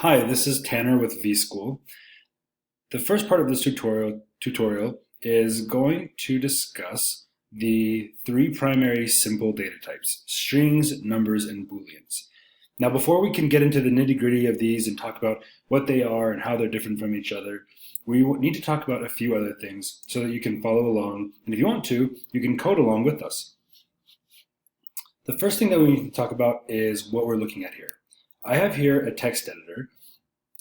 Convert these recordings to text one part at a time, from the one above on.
Hi, this is Tanner with vSchool. The first part of this tutorial is going to discuss the three primary simple data types: strings, numbers, and booleans. Now, before we can get into the nitty-gritty of these and talk about what they are and how they're different from each other, we need to talk about a few other things so that you can follow along. And if you want to, you can code along with us. The first thing that we need to talk about is what we're looking at here. I have here a text editor.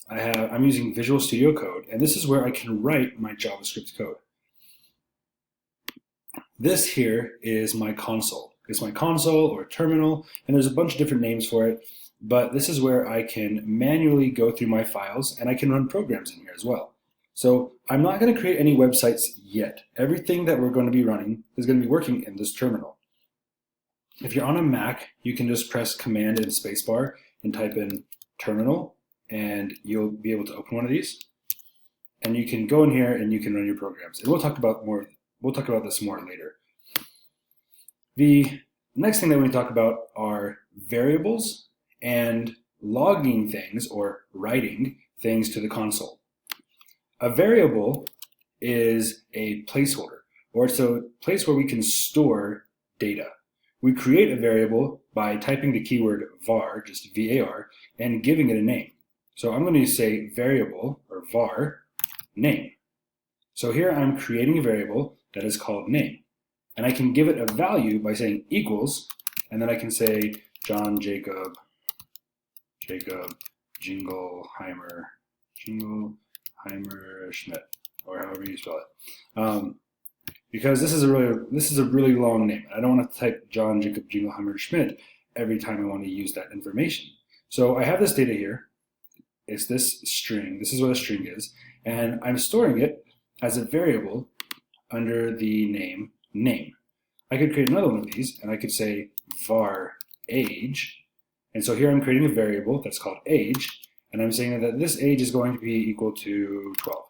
I'm using Visual Studio Code, and this is where I can write my JavaScript code. This here is my console. It's my console or terminal, and there's a bunch of different names for it, but this is where I can manually go through my files, and I can run programs in here as well. So I'm not going to create any websites yet. Everything that we're going to be running is going to be working in this terminal. If you're on a Mac, you can just press Command and Spacebar and type in terminal, and you'll be able to open one of these. And you can go in here and you can run your programs. And we'll talk about this more later. The next thing that we talk about are variables and logging things or writing things to the console. A variable is a placeholder, or it's a place where we can store data. We create a variable by typing the keyword var, just var, and giving it a name. So I'm going to say variable, or var, name. So here I'm creating a variable that is called name. And I can give it a value by saying equals, and then I can say John Jacob Jingleheimer Schmidt, or however you spell it. Because this is a really long name. I don't want to type John Jacob Jingleheimer Schmidt every time I want to use that information. So I have this data here. It's this string. This is what a string is. And I'm storing it as a variable under the name. I could create another one of these, and I could say var age. And so here I'm creating a variable that's called age, and I'm saying that this age is going to be equal to 12.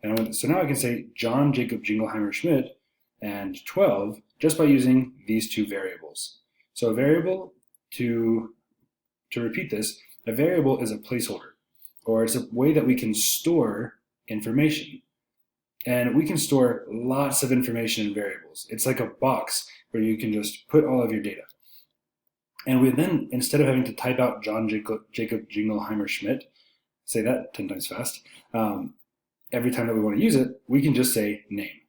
And so now I can say John Jacob Jingleheimer Schmidt and 12 just by using these two variables. So a variable, to repeat this, a variable is a placeholder, or it's a way that we can store information. And we can store lots of information in variables. It's like a box where you can just put all of your data. And we then, instead of having to type out John Jacob Jingleheimer Schmidt, say that 10 times fast, every time that we want to use it, we can just say name.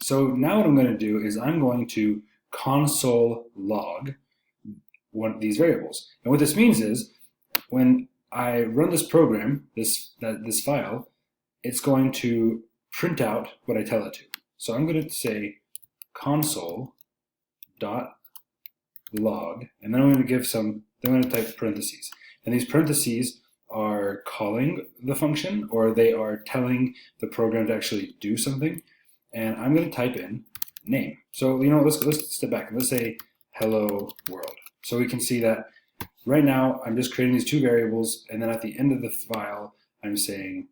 So now what I'm going to do is I'm going to console log one of these variables. And what this means is when I run this program, this file, it's going to print out what I tell it to. So I'm going to say console.log, and then I'm going to type parentheses. And these parentheses are calling the function, or they are telling the program to actually do something. And I'm going to type in name. So let's step back and let's say hello world. So we can see that right now I'm just creating these two variables, and then at the end of the file I'm saying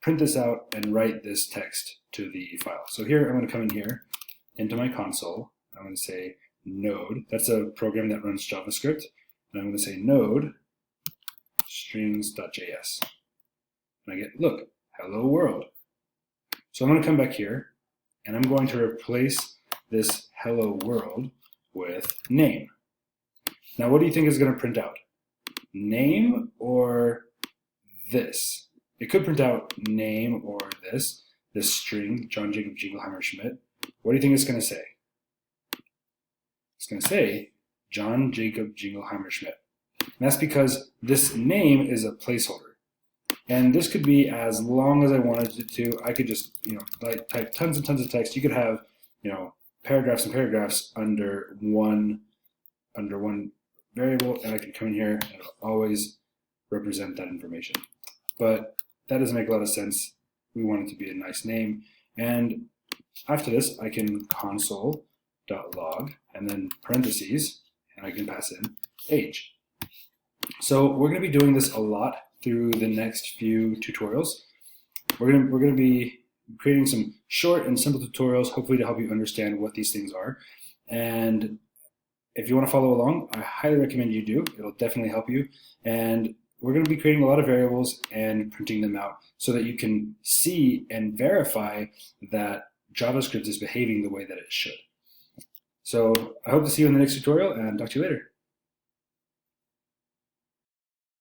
print this out and write this text to the file. So here I'm going to come in here into my console. I'm going to say node. That's a program that runs JavaScript. And I'm going to say node strings.js. And I get, look, hello world. So I'm going to come back here, and I'm going to replace this hello world with name. Now, what do you think is going to print out? Name or this? It could print out name or this string, John Jacob Jingleheimer Schmidt. What do you think it's going to say? It's going to say John Jacob Jingleheimer Schmidt. And that's because this name is a placeholder. And this could be as long as I wanted it to. I could just, type tons and tons of text. You could have, paragraphs and paragraphs under one variable, and I can come in here and it'll always represent that information. But that doesn't make a lot of sense. We want it to be a nice name. And after this, I can console.log and then parentheses, and I can pass in age. So we're going to be doing this a lot through the next few tutorials. We're going to be creating some short and simple tutorials, hopefully to help you understand what these things are. And if you want to follow along, I highly recommend you do. It'll definitely help you. And we're going to be creating a lot of variables and printing them out so that you can see and verify that JavaScript is behaving the way that it should. So I hope to see you in the next tutorial and talk to you later.